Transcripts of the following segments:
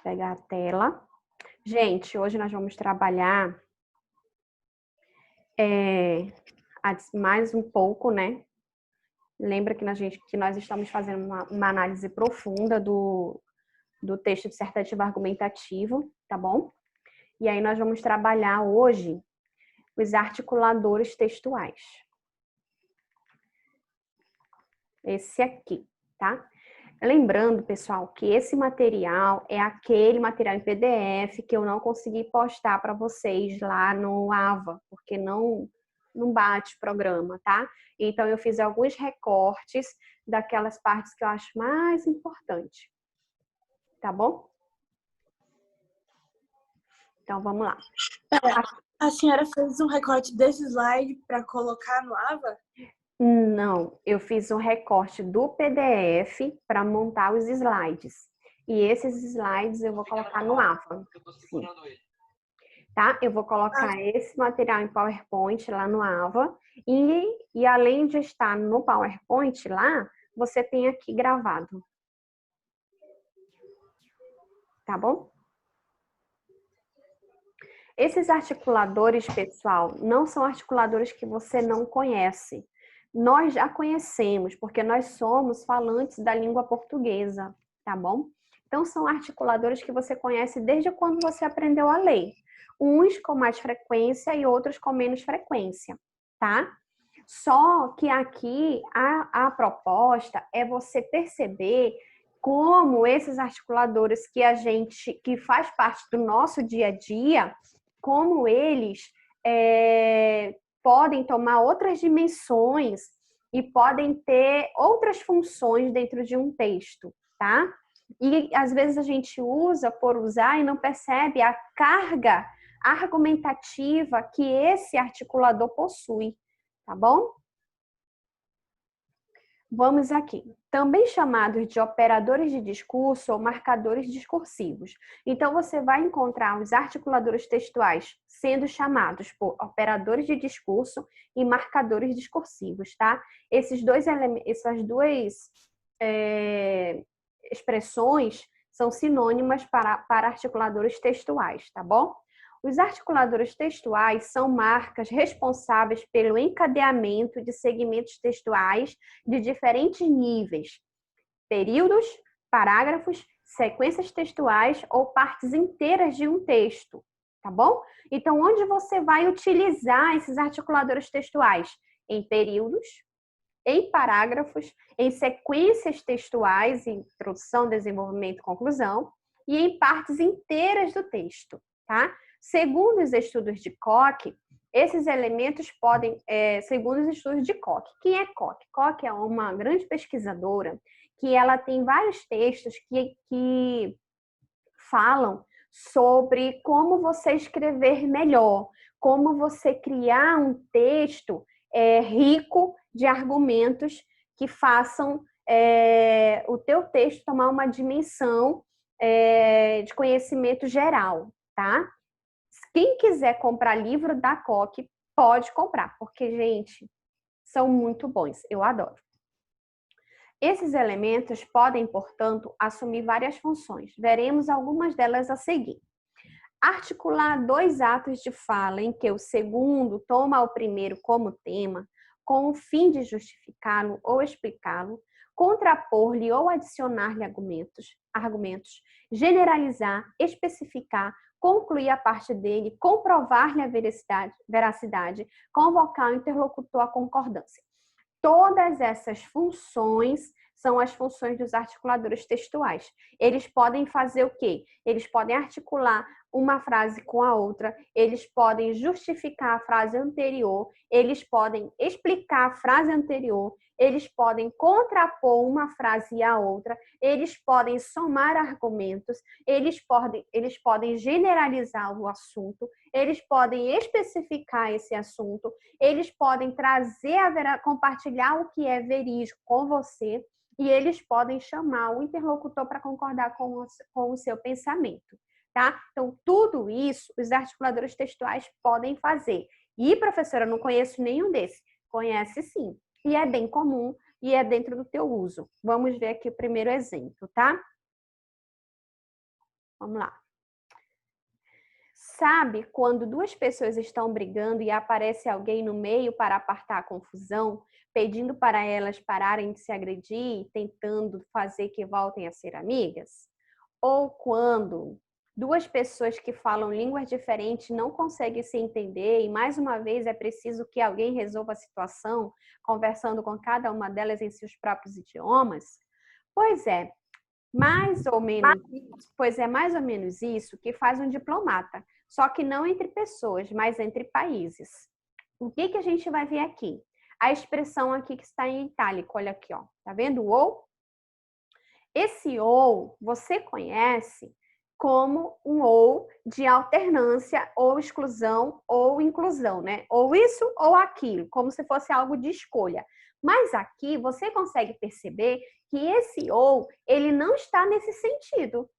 Pegar a tela. Gente, hoje nós vamos trabalhar mais um pouco, né? Lembra que nós estamos fazendo uma análise profunda do texto dissertativo argumentativo, tá bom? E aí nós vamos trabalhar hoje os articuladores textuais. Esse aqui, tá? Lembrando, pessoal, que esse material é aquele material em PDF que eu não consegui postar para vocês lá no AVA, porque não bate o programa, tá? Então, eu fiz alguns recortes daquelas partes que eu acho mais importante, tá bom? Então, vamos lá. A senhora fez um recorte desse slide para colocar no AVA? Não, eu fiz um recorte do PDF para montar os slides. E esses slides eu vou colocar no AVA. Sim. Tá? Eu vou colocar esse material em PowerPoint lá no AVA. E além de estar no PowerPoint lá, você tem aqui gravado. Tá bom? Esses articuladores, pessoal, não são articuladores que você não conhece. Nós já conhecemos, porque nós somos falantes da língua portuguesa, tá bom? Então, são articuladores que você conhece desde quando você aprendeu a ler. Uns com mais frequência e outros com menos frequência, tá? Só que aqui a proposta é você perceber como esses articuladores que faz parte do nosso dia a dia, como eles podem tomar outras dimensões e podem ter outras funções dentro de um texto, tá? E às vezes a gente usa por usar e não percebe a carga argumentativa que esse articulador possui, tá bom? Vamos aqui. Também chamados de operadores de discurso ou marcadores discursivos. Então, você vai encontrar os articuladores textuais sendo chamados por operadores de discurso e marcadores discursivos, tá? Essas duas expressões são sinônimas para articuladores textuais, tá bom? Os articuladores textuais são marcas responsáveis pelo encadeamento de segmentos textuais de diferentes níveis, períodos, parágrafos, sequências textuais ou partes inteiras de um texto, tá bom? Então, onde você vai utilizar esses articuladores textuais? Em períodos, em parágrafos, em sequências textuais, introdução, desenvolvimento, conclusão, e em partes inteiras do texto, tá? Segundo os estudos de Koch, esses elementos podem, segundo os estudos de Koch. Quem é Koch? Koch é uma grande pesquisadora que ela tem vários textos que falam sobre como você escrever melhor, como você criar um texto rico de argumentos que façam o teu texto tomar uma dimensão de conhecimento geral, tá? Quem quiser comprar livro da Koch, pode comprar, porque, gente, são muito bons. Eu adoro. Esses elementos podem, portanto, assumir várias funções. Veremos algumas delas a seguir. Articular dois atos de fala em que o segundo toma o primeiro como tema, com o fim de justificá-lo ou explicá-lo, contrapor-lhe ou adicionar-lhe argumentos, generalizar, especificar, concluir a parte dele, comprovar-lhe a veracidade, convocar o interlocutor à concordância. Todas essas funções são as funções dos articuladores textuais. Eles podem fazer o quê? Eles podem articular uma frase com a outra, eles podem justificar a frase anterior, eles podem explicar a frase anterior, eles podem contrapor uma frase à outra, eles podem somar argumentos, eles podem generalizar o assunto, eles podem especificar esse assunto, eles podem compartilhar o que é verídico com você e eles podem chamar o interlocutor para concordar com o seu pensamento. Tá? Então, tudo isso os articuladores textuais podem fazer. E, professora, eu não conheço nenhum desses. Conhece sim. E é bem comum e é dentro do teu uso. Vamos ver aqui o primeiro exemplo, tá? Vamos lá. Sabe quando duas pessoas estão brigando e aparece alguém no meio para apartar a confusão, pedindo para elas pararem de se agredir e tentando fazer que voltem a ser amigas? Ou quando duas pessoas que falam línguas diferentes não conseguem se entender e mais uma vez é preciso que alguém resolva a situação conversando com cada uma delas em seus próprios idiomas? Pois é, mais ou menos isso que faz um diplomata, só que não entre pessoas, mas entre países. O que a gente vai ver aqui? A expressão aqui que está em itálico, olha aqui, ó. Tá vendo o ou? Esse ou você conhece como um ou de alternância ou exclusão ou inclusão, né? Ou isso ou aquilo, como se fosse algo de escolha. Mas aqui você consegue perceber que esse ou, ele não está nesse sentido.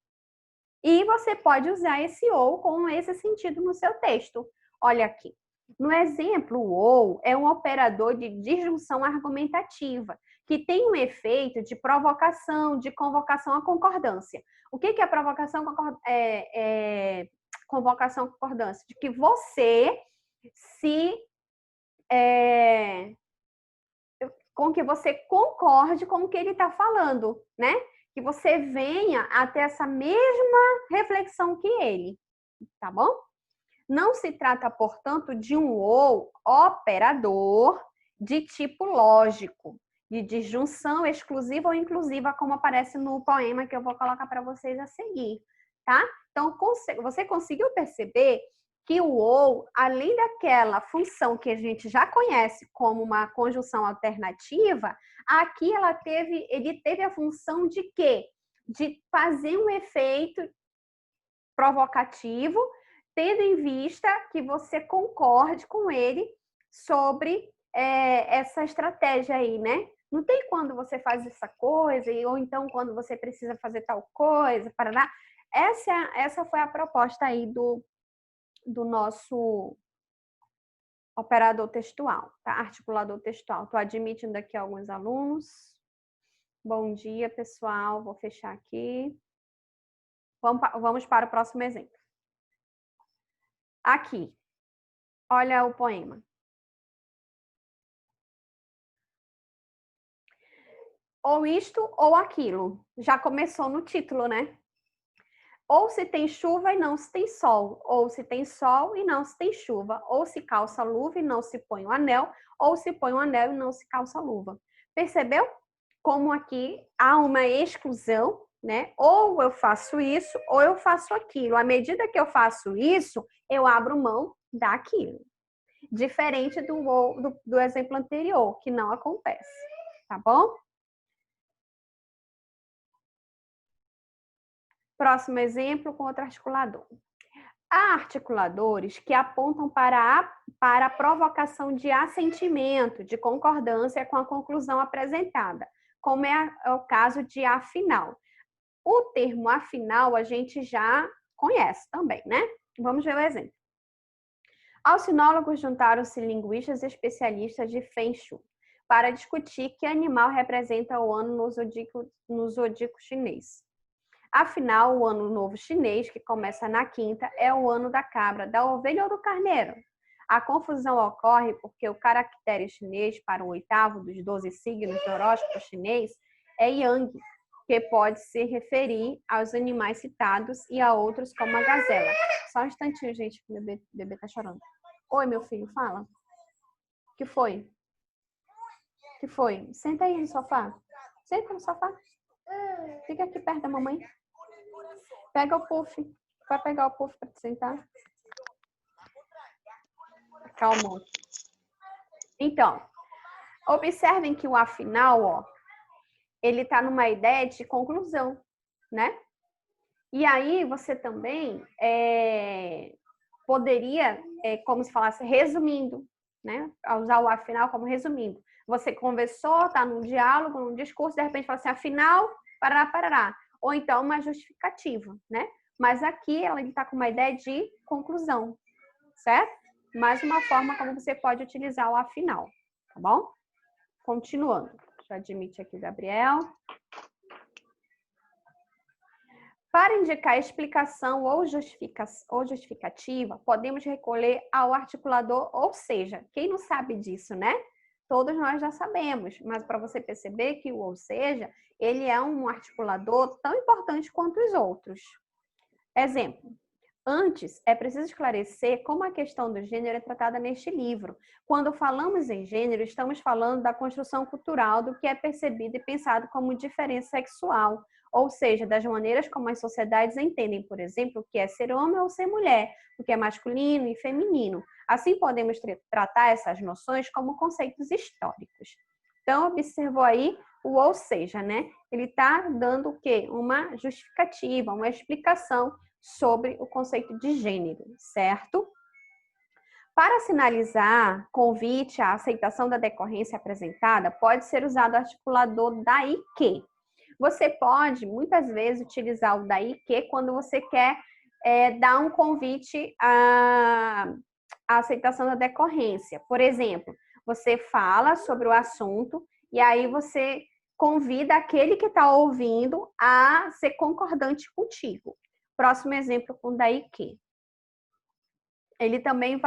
E você pode usar esse ou com esse sentido no seu texto. Olha aqui. No exemplo, o ou é um operador de disjunção argumentativa, que tem um efeito de provocação, de convocação à concordância. O que é provocação, convocação à concordância? De que você com que você concorde com o que ele está falando, né? Que você venha a ter essa mesma reflexão que ele, tá bom? Não se trata, portanto, de um ou operador de tipo lógico, de disjunção exclusiva ou inclusiva, como aparece no poema que eu vou colocar para vocês a seguir, tá? Então, você conseguiu perceber que o ou, além daquela função que a gente já conhece como uma conjunção alternativa, aqui ele teve a função de quê? De fazer um efeito provocativo, tendo em vista que você concorde com ele sobre essa estratégia aí, né? Não tem quando você faz essa coisa, ou então quando você precisa fazer tal coisa, parará. Essa foi a proposta aí do nosso operador textual, tá? Articulador textual. Estou admitindo aqui alguns alunos. Bom dia, pessoal. Vou fechar aqui. Vamos para o próximo exemplo. Aqui, olha o poema. Ou isto ou aquilo. Já começou no título, né? Ou se tem chuva e não se tem sol, ou se tem sol e não se tem chuva, ou se calça luva e não se põe um anel, ou se põe um anel e não se calça luva. Percebeu como aqui há uma exclusão, né? Ou eu faço isso, ou eu faço aquilo. À medida que eu faço isso, eu abro mão daquilo. Diferente do exemplo anterior, que não acontece, tá bom? Próximo exemplo com outro articulador. Há articuladores que apontam para a provocação de assentimento, de concordância com a conclusão apresentada, como é o caso de afinal. O termo afinal a gente já conhece também, né? Vamos ver o exemplo. Aos sinólogos juntaram-se linguistas e especialistas de Feng Shui para discutir que animal representa o ano no zodíaco chinês. Afinal, o ano novo chinês, que começa na quinta, é o ano da cabra, da ovelha ou do carneiro. A confusão ocorre porque o caractere chinês para o oitavo dos 12 signos do horóscopo chinês é Yang, que pode se referir aos animais citados e a outros como a gazela. Só um instantinho, gente, que o bebê tá chorando. Oi, meu filho, fala. O que foi? O que foi? Senta aí no sofá. Senta no sofá. Fica aqui perto da mamãe. Pega o puff. Vai pegar o puff para te sentar. Calma. Então, observem que o afinal, ó, ele tá numa ideia de conclusão, né? E aí você também poderia, como se falasse, resumindo, né? Usar o afinal como resumindo. Você conversou, tá num diálogo, num discurso, de repente fala assim, afinal, parará, parará. Ou então uma justificativa, né? Mas aqui ela está com uma ideia de conclusão, certo? Mais uma forma como você pode utilizar o afinal, tá bom? Continuando. Já admite aqui o Gabriel. Para indicar explicação ou justificativa, podemos recolher ao articulador, ou seja, quem não sabe disso, né? Todos nós já sabemos, mas para você perceber que o ou seja, ele é um articulador tão importante quanto os outros. Exemplo. Antes, é preciso esclarecer como a questão do gênero é tratada neste livro. Quando falamos em gênero, estamos falando da construção cultural do que é percebido e pensado como diferença sexual, ou seja, das maneiras como as sociedades entendem, por exemplo, o que é ser homem ou ser mulher, o que é masculino e feminino. Assim, podemos tratar essas noções como conceitos históricos. Então, observou aí o ou seja, né? Ele está dando o quê? Uma justificativa, uma explicação sobre o conceito de gênero, certo? Para sinalizar convite à aceitação da decorrência apresentada, pode ser usado o articulador daí que. Você pode, muitas vezes, utilizar o daí que quando você quer dar um convite à aceitação da decorrência. Por exemplo, você fala sobre o assunto e aí você convida aquele que está ouvindo a ser concordante contigo. Próximo exemplo com daí que. Ele também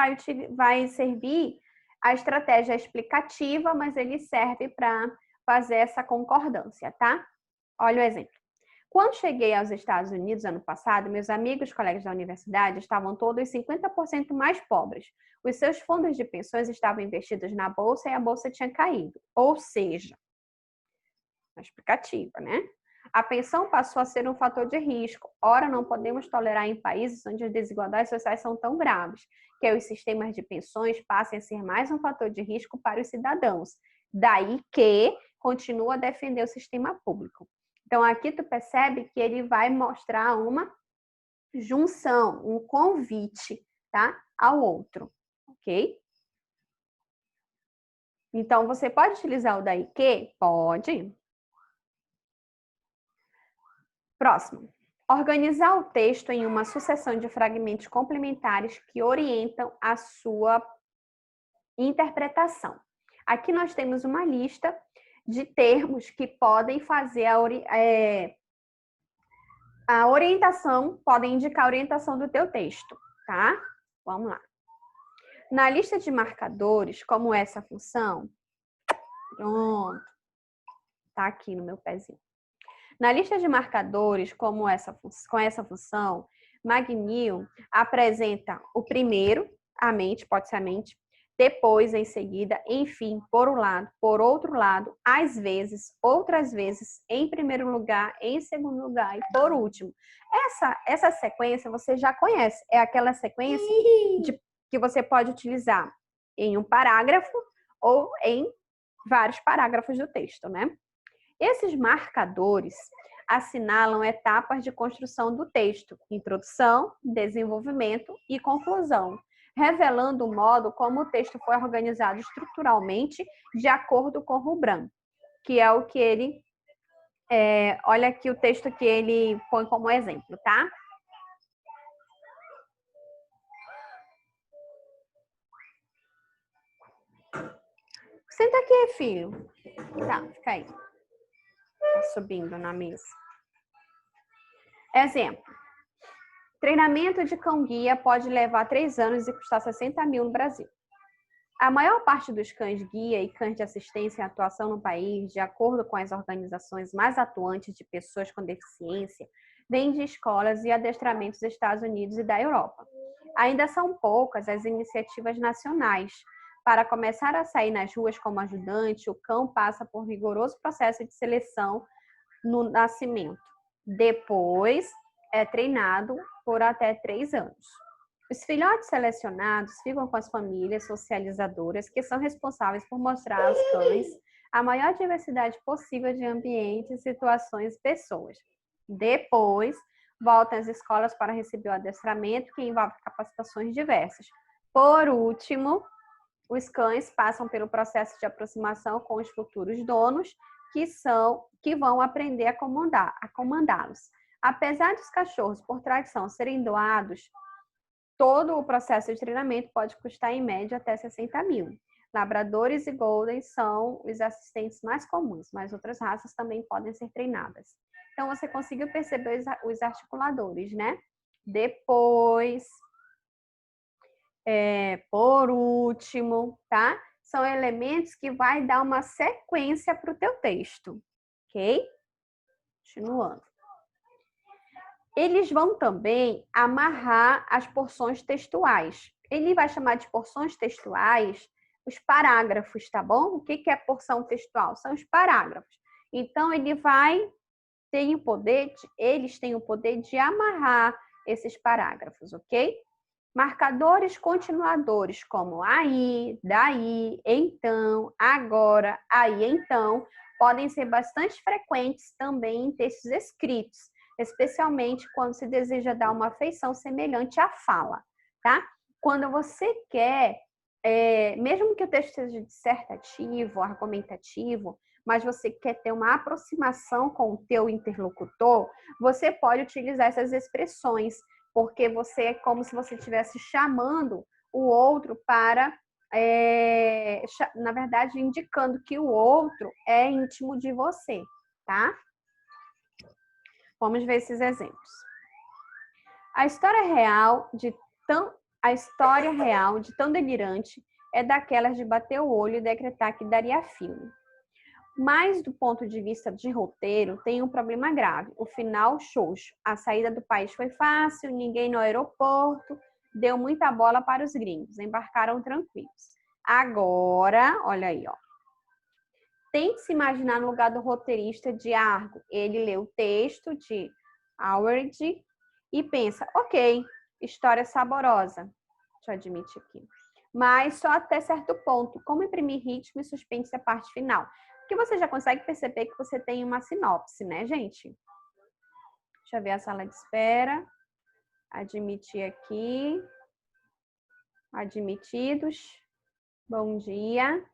vai servir a estratégia explicativa, mas ele serve para fazer essa concordância, tá? Olha o exemplo. Quando cheguei aos Estados Unidos ano passado, meus amigos colegas da universidade estavam todos 50% mais pobres. Os seus fundos de pensões estavam investidos na bolsa e a bolsa tinha caído. Ou seja, a explicativa, né? A pensão passou a ser um fator de risco. Ora, não podemos tolerar em países onde as desigualdades sociais são tão graves, que os sistemas de pensões passem a ser mais um fator de risco para os cidadãos. Daí que continua a defender o sistema público. Então, aqui tu percebe que ele vai mostrar uma junção, um convite, tá? Ao outro, ok? Então, você pode utilizar o daí que? Pode. Próximo. Organizar o texto em uma sucessão de fragmentos complementares que orientam a sua interpretação. Aqui nós temos uma lista de termos que podem fazer a orientação, podem indicar a orientação do teu texto, tá? Vamos lá. Na lista de marcadores, como essa função, pronto, tá aqui no meu pezinho. Na lista de marcadores, com essa função, McNeil apresenta o primeiro, a mente, pode ser a mente, depois, em seguida, enfim, por um lado, por outro lado, às vezes, outras vezes, em primeiro lugar, em segundo lugar e por último. Essa sequência você já conhece, é aquela sequência que você pode utilizar em um parágrafo ou em vários parágrafos do texto, né? Esses marcadores assinalam etapas de construção do texto, introdução, desenvolvimento e conclusão, revelando o modo como o texto foi organizado estruturalmente de acordo com Rubram, que é o que ele... olha aqui o texto que ele põe como exemplo, tá? Senta aqui, filho. Tá, fica aí. Tá subindo na mesa. Exemplo. Treinamento de cão-guia pode levar 3 anos e custar 60 mil no Brasil. A maior parte dos cães-guia e cães de assistência em atuação no país, de acordo com as organizações mais atuantes de pessoas com deficiência, vem de escolas e adestramentos dos Estados Unidos e da Europa. Ainda são poucas as iniciativas nacionais. Para começar a sair nas ruas como ajudante, o cão passa por um rigoroso processo de seleção no nascimento. Depois, é treinado por até 3 anos. Os filhotes selecionados ficam com as famílias socializadoras, que são responsáveis por mostrar aos cães a maior diversidade possível de ambientes, situações e pessoas. Depois, voltam às escolas para receber o adestramento, que envolve capacitações diversas. Por último, os cães passam pelo processo de aproximação com os futuros donos, que vão aprender a comandá-los. Apesar dos cachorros, por tradição, serem doados, todo o processo de treinamento pode custar, em média, até 60 mil. Labradores e Goldens são os assistentes mais comuns, mas outras raças também podem ser treinadas. Então, você conseguiu perceber os articuladores, né? Depois, por último, tá? São elementos que vai dar uma sequência para o teu texto, ok? Continuando. Eles vão também amarrar as porções textuais. Ele vai chamar de porções textuais os parágrafos, tá bom? O que é porção textual? São os parágrafos. Então, eles têm o poder de amarrar esses parágrafos, ok? Marcadores continuadores, como aí, daí, então, agora, aí, então, podem ser bastante frequentes também em textos escritos, especialmente quando se deseja dar uma feição semelhante à fala, tá? Quando você quer, mesmo que o texto seja dissertativo, argumentativo, mas você quer ter uma aproximação com o teu interlocutor, você pode utilizar essas expressões, porque você é como se você estivesse chamando o outro para, na verdade, indicando que o outro é íntimo de você, tá? Vamos ver esses exemplos. A história real de tão delirante é daquelas de bater o olho e decretar que daria filme. Mas, do ponto de vista de roteiro, tem um problema grave. O final, xoxo. A saída do país foi fácil, ninguém no aeroporto, deu muita bola para os gringos, embarcaram tranquilos. Agora, olha aí, ó. Tente se imaginar no lugar do roteirista de Argo. Ele lê o texto de Howard e pensa, ok, história saborosa. Deixa eu admitir aqui. Mas só até certo ponto. Como imprimir ritmo e suspense a parte final? Porque você já consegue perceber que você tem uma sinopse, né, gente? Deixa eu ver a sala de espera. Admitir aqui. Admitidos. Bom dia.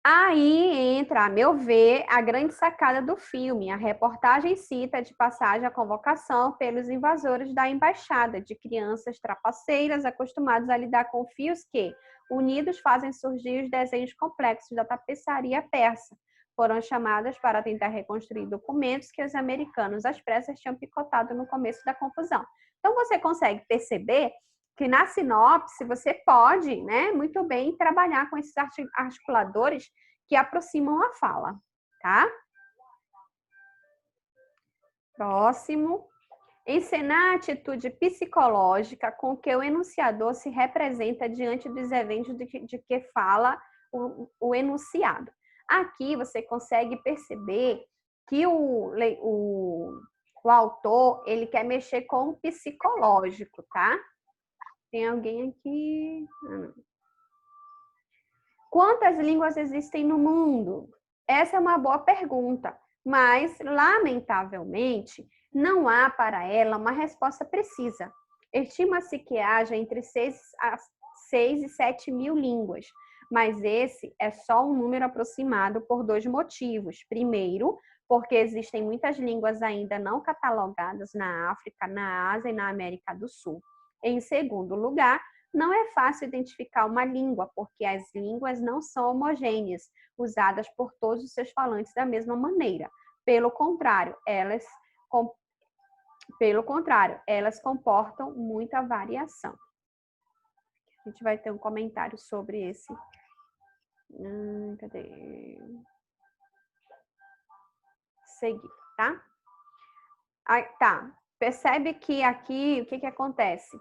Aí entra, a meu ver, a grande sacada do filme. A reportagem cita de passagem a convocação pelos invasores da embaixada, de crianças trapaceiras acostumadas a lidar com fios que, unidos, fazem surgir os desenhos complexos da tapeçaria persa. Foram chamadas para tentar reconstruir documentos que os americanos às pressas tinham picotado no começo da confusão. Então, você consegue perceber que na sinopse você pode, né, muito bem trabalhar com esses articuladores que aproximam a fala, tá? Próximo. Encenar a atitude psicológica com que o enunciador se representa diante dos eventos de que fala o enunciado. Aqui você consegue perceber que o autor, ele quer mexer com o psicológico, tá? Tem alguém aqui? Quantas línguas existem no mundo? Essa é uma boa pergunta, mas, lamentavelmente, não há para ela uma resposta precisa. Estima-se que haja entre 6 e 7 mil línguas, mas esse é só um número aproximado por dois motivos. Primeiro, porque existem muitas línguas ainda não catalogadas na África, na Ásia e na América do Sul. Em segundo lugar, não é fácil identificar uma língua, porque as línguas não são homogêneas, usadas por todos os seus falantes da mesma maneira. Pelo contrário, elas comportam muita variação. A gente vai ter um comentário sobre esse. Cadê? Seguir, tá? Tá. Percebe que aqui, o que acontece?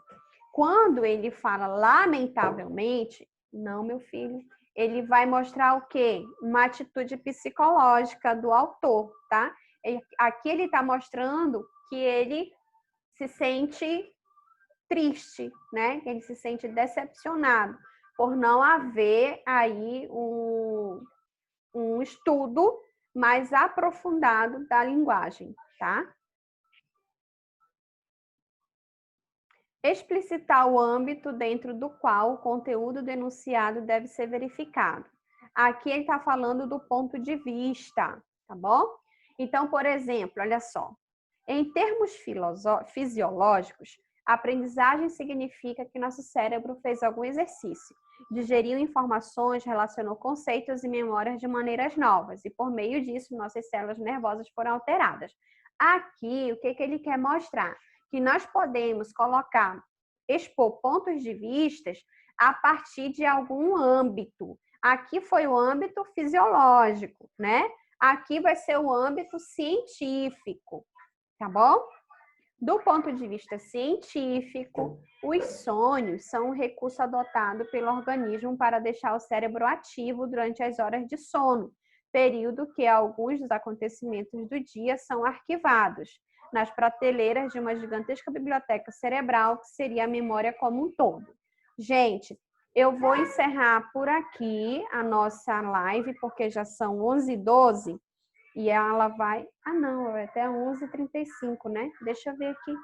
Quando ele fala lamentavelmente, não, meu filho, ele vai mostrar o quê? Uma atitude psicológica do autor, tá? Aqui ele está mostrando que ele se sente triste, né? Ele se sente decepcionado por não haver aí um estudo mais aprofundado da linguagem, tá? Explicitar o âmbito dentro do qual o conteúdo denunciado deve ser verificado. Aqui ele está falando do ponto de vista, tá bom? Então, por exemplo, olha só. Em termos fisiológicos, Aprendizagem significa que nosso cérebro fez algum exercício, digeriu informações, relacionou conceitos e memórias de maneiras novas, e por meio disso, nossas células nervosas foram alteradas. Aqui, o que ele quer mostrar? Que nós podemos expor pontos de vistas a partir de algum âmbito. Aqui foi o âmbito fisiológico, né? Aqui vai ser o âmbito científico, tá bom? Do ponto de vista científico, os sonhos são um recurso adotado pelo organismo para deixar o cérebro ativo durante as horas de sono, período que alguns dos acontecimentos do dia são arquivados nas prateleiras de uma gigantesca biblioteca cerebral, que seria a memória como um todo. Gente, eu vou encerrar por aqui a nossa live, porque já são 11h12. E ela vai... Ah, não, vai até 11h35, né? Deixa eu ver aqui.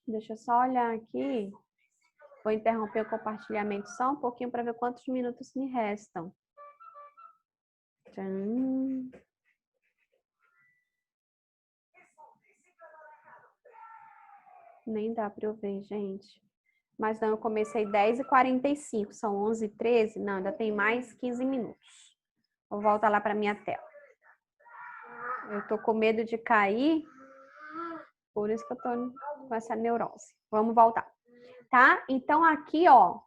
Deixa eu só olhar aqui. Vou interromper o compartilhamento só um pouquinho para ver quantos minutos me restam. Tcham. Nem dá para eu ver, gente. Mas não, eu comecei 10h45, são 11h13. Não, ainda tem mais 15 minutos. Vou voltar lá para minha tela. Eu tô com medo de cair, por isso que eu tô com essa neurose. Vamos voltar, tá? Então, aqui, ó,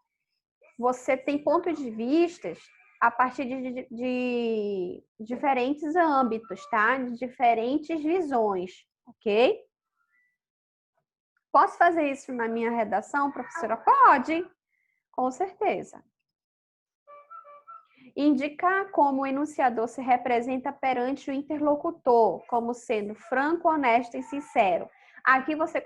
você tem pontos de vistas a partir de diferentes âmbitos, tá? De diferentes visões, ok? Posso fazer isso na minha redação, professora? Pode, com certeza. Indicar como o enunciador se representa perante o interlocutor, como sendo franco, honesto e sincero. Aqui você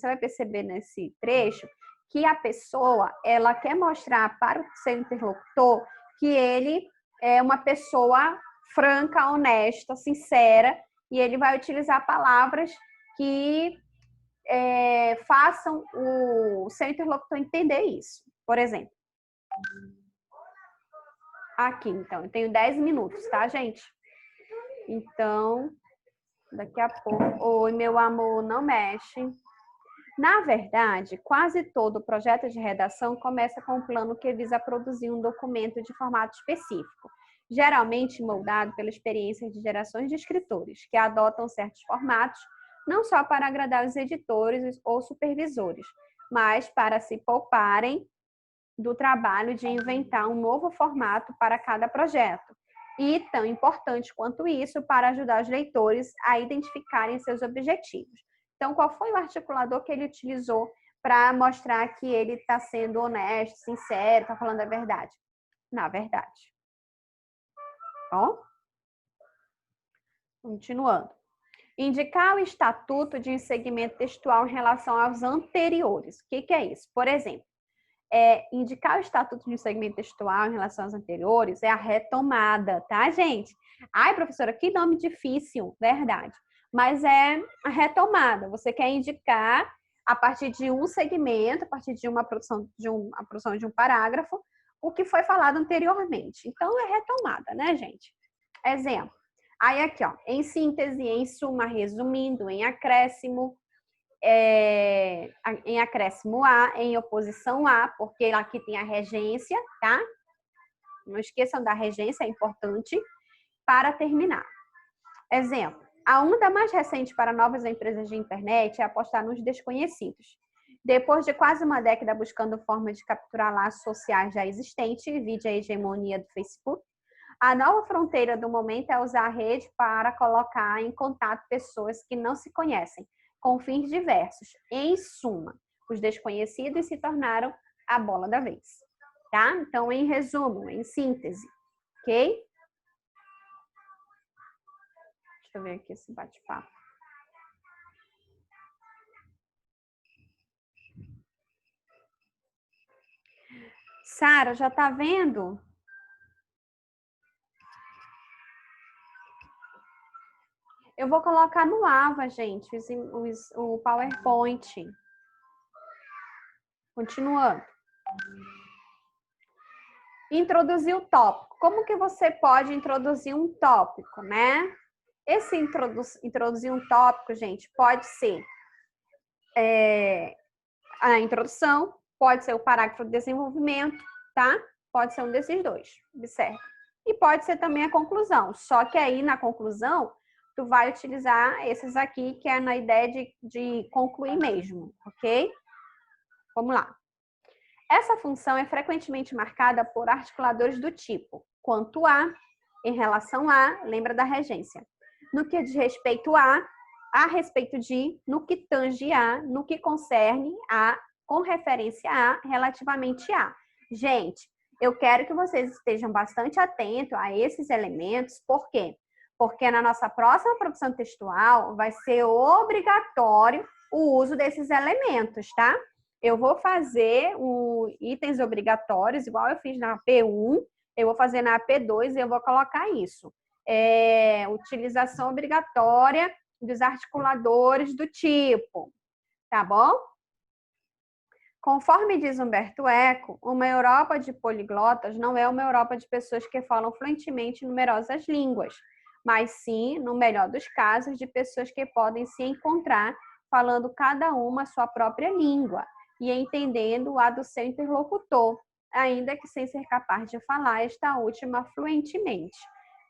vai perceber nesse trecho que a pessoa, ela quer mostrar para o seu interlocutor que ele é uma pessoa franca, honesta, sincera, e ele vai utilizar palavras que façam o seu interlocutor entender isso. Por exemplo, aqui, então, eu tenho 10 minutos, tá, gente? Então, daqui a pouco... Oi, meu amor, não mexe. Na verdade, quase todo projeto de redação começa com um plano que visa produzir um documento de formato específico, geralmente moldado pela experiência de gerações de escritores, que adotam certos formatos, não só para agradar os editores ou supervisores, mas para se pouparem do trabalho de inventar um novo formato para cada projeto. E, tão importante quanto isso, para ajudar os leitores a identificarem seus objetivos. Então, qual foi o articulador que ele utilizou para mostrar que ele está sendo honesto, sincero, está falando a verdade? Na verdade. Bom? Continuando. Indicar o estatuto de um segmento textual em relação aos anteriores. O que é isso? Por exemplo, indicar o estatuto de um segmento textual em relação aos anteriores é a retomada, tá, gente? Ai, professora, que nome difícil, verdade. Mas é a retomada. Você quer indicar a partir de um segmento, a partir de uma produção de um parágrafo, o que foi falado anteriormente. Então, é retomada, né, gente? Exemplo. Aí aqui, ó, em síntese, em suma, resumindo, em acréscimo A, em oposição a, porque aqui tem a regência, tá? Não esqueçam da regência, é importante, para terminar. Exemplo, a onda mais recente para novas empresas de internet é apostar nos desconhecidos. Depois de quase uma década buscando formas de capturar laços sociais já existentes, vide a hegemonia do Facebook, a nova fronteira do momento é usar a rede para colocar em contato pessoas que não se conhecem, com fins diversos. Em suma, os desconhecidos se tornaram a bola da vez, tá? Então, em resumo, em síntese, ok? Deixa eu ver aqui esse bate-papo. Sara, já tá vendo? Eu vou colocar no AVA, gente, o PowerPoint. Continuando. Introduzir o tópico. Como que você pode introduzir um tópico, né? Esse introduzir um tópico, gente, pode ser a introdução, pode ser o parágrafo de desenvolvimento, tá? Pode ser um desses dois, observe. E pode ser também a conclusão, só que aí na conclusão, tu vai utilizar esses aqui, que é na ideia de concluir mesmo, ok? Vamos lá. Essa função é frequentemente marcada por articuladores do tipo quanto a, em relação a, lembra da regência. No que diz respeito a respeito de, no que tange a, no que concerne a, com referência a, relativamente a. Gente, eu quero que vocês estejam bastante atentos a esses elementos, por quê? Porque na nossa próxima produção textual vai ser obrigatório o uso desses elementos, tá? Eu vou fazer itens obrigatórios, igual eu fiz na AP1, eu vou fazer na AP2 e eu vou colocar isso. Utilização obrigatória dos articuladores do tipo, tá bom? Conforme diz Humberto Eco, uma Europa de poliglotas não é uma Europa de pessoas que falam fluentemente numerosas línguas, mas sim, no melhor dos casos, de pessoas que podem se encontrar falando cada uma a sua própria língua e entendendo a do seu interlocutor, ainda que sem ser capaz de falar esta última fluentemente.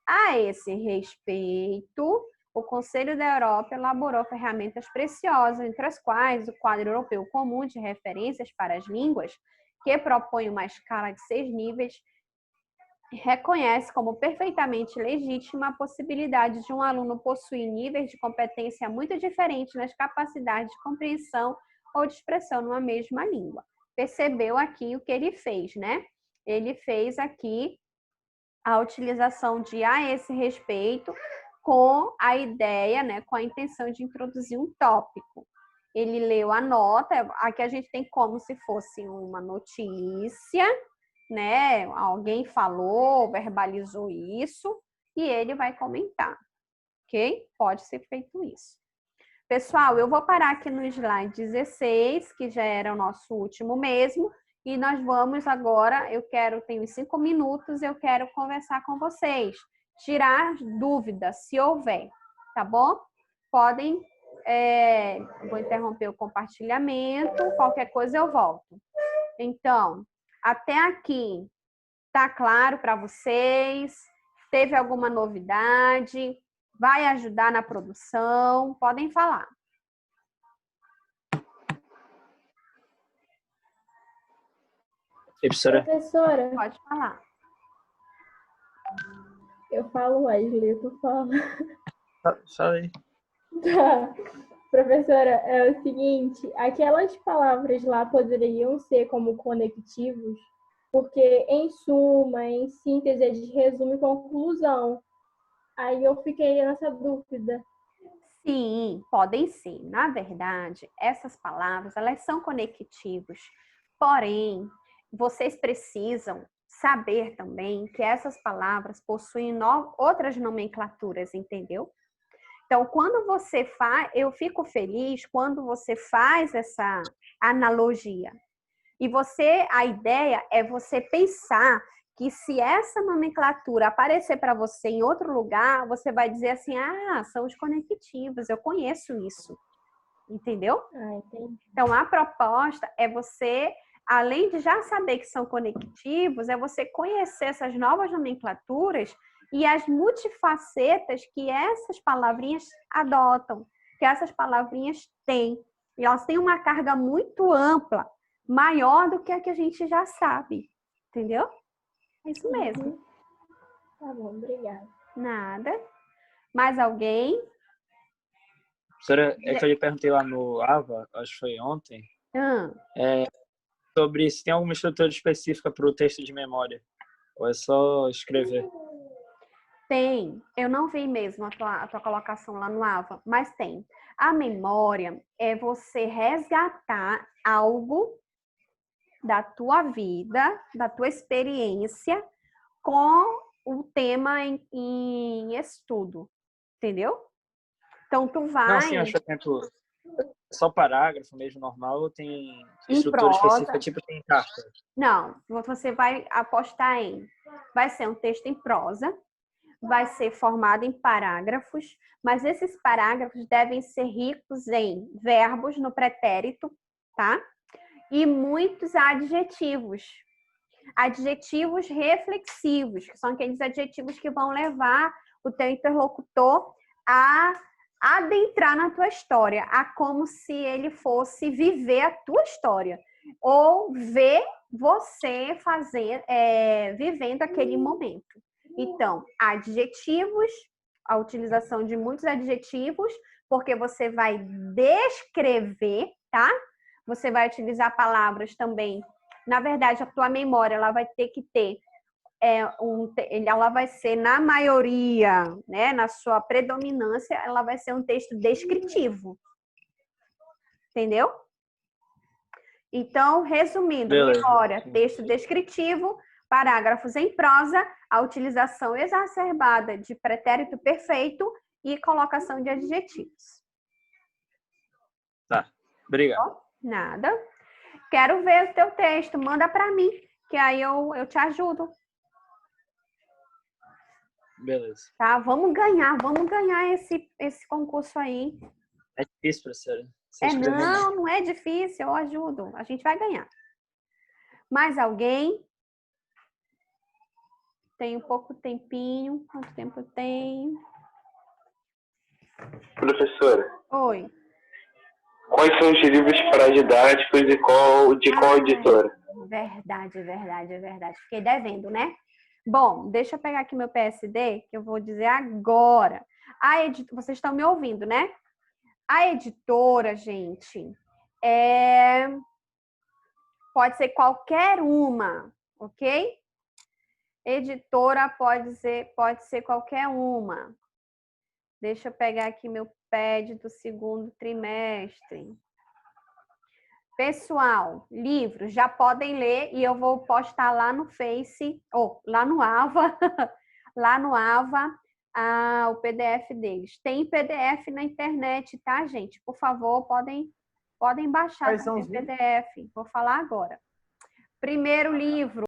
A esse respeito, o Conselho da Europa elaborou ferramentas preciosas, entre as quais o Quadro Europeu Comum de Referências para as Línguas, que propõe uma escala de 6 níveis, reconhece como perfeitamente legítima a possibilidade de um aluno possuir níveis de competência muito diferentes nas capacidades de compreensão ou de expressão numa mesma língua. Percebeu aqui o que ele fez, né? Ele fez aqui a utilização de a esse respeito com a ideia, né, com a intenção de introduzir um tópico. Ele leu a nota, aqui a gente tem como se fosse uma notícia, né? Alguém falou, verbalizou isso, e ele vai comentar, ok? Pode ser feito isso. Pessoal, eu vou parar aqui no slide 16, que já era o nosso último mesmo, e nós vamos agora, tenho 5 minutos, eu quero conversar com vocês, tirar dúvidas, se houver, tá bom? Podem, vou interromper o compartilhamento, qualquer coisa eu volto. Então, até aqui, tá claro para vocês? Teve alguma novidade? Vai ajudar na produção? Podem falar. Professora. Professora, Pode falar. eu falo, Wesley, tu fala. Fala aí. Tá. Professora, é o seguinte, aquelas palavras lá poderiam ser como conectivos, porque em suma, em síntese, é de resumo e conclusão. Aí eu fiquei nessa dúvida. Sim, podem sim. Na verdade, essas palavras, elas são conectivos. Porém, vocês precisam saber também que essas palavras possuem outras nomenclaturas, entendeu? Então, quando você faz, eu fico feliz quando você faz essa analogia. E a ideia é você pensar que se essa nomenclatura aparecer para você em outro lugar, você vai dizer assim, são os conectivos, eu conheço isso. Entendeu? Entendi. Então, a proposta é você, além de já saber que são conectivos, é você conhecer essas novas nomenclaturas e as multifacetas que essas palavrinhas adotam, que essas palavrinhas têm. E elas têm uma carga muito ampla, maior do que a gente já sabe. Entendeu? É isso mesmo. Tá bom, obrigada. Nada. Mais alguém? Professora, é que eu lhe perguntei lá no AVA, acho que foi ontem, sobre se tem alguma estrutura específica para o texto de memória. Ou é só escrever? Tem. Eu não vi mesmo a tua colocação lá no AVA, mas tem. A memória é você resgatar algo da tua vida, da tua experiência com o tema em estudo. Entendeu? Então, tu vai... Não, sim, acho que, por exemplo, só parágrafo mesmo normal ou tem em estrutura prosa. específica, tipo tem carta? Não, você vai apostar vai ser um texto em prosa, vai ser formado em parágrafos, mas esses parágrafos devem ser ricos em verbos no pretérito, tá? E muitos adjetivos. Adjetivos reflexivos, que são aqueles adjetivos que vão levar o teu interlocutor a adentrar na tua história, a como se ele fosse viver a tua história, ou ver você vivendo aquele momento. Então, adjetivos, a utilização de muitos adjetivos, porque você vai descrever, tá? Você vai utilizar palavras também. Na verdade, a tua memória, ela vai ter que ter, ela vai ser, na maioria, né, na sua predominância, ela vai ser um texto descritivo. Entendeu? Então, resumindo, memória, texto descritivo, parágrafos em prosa, a utilização exacerbada de pretérito perfeito e colocação de adjetivos. Tá, obrigado. Nada. Quero ver o teu texto, manda para mim, que aí eu te ajudo. Beleza. Tá, vamos ganhar esse concurso aí. É difícil, professora. Não é difícil, eu ajudo. A gente vai ganhar. Mais alguém? Tenho pouco tempinho. Quanto tempo eu tenho? Professora. Oi. Quais são os livros paradidáticos e qual editora? Verdade. Fiquei devendo, né? Bom, deixa eu pegar aqui meu PSD, que eu vou dizer agora. Vocês estão me ouvindo, né? A editora, gente, pode ser qualquer uma, ok? Editora pode ser qualquer uma. Deixa eu pegar aqui meu PED do segundo trimestre. Pessoal, livros já podem ler e eu vou postar lá no Face, ou lá no Ava, o PDF deles. Tem PDF na internet, tá, gente? Por favor, podem baixar o PDF. Vou falar agora. Primeiro livro.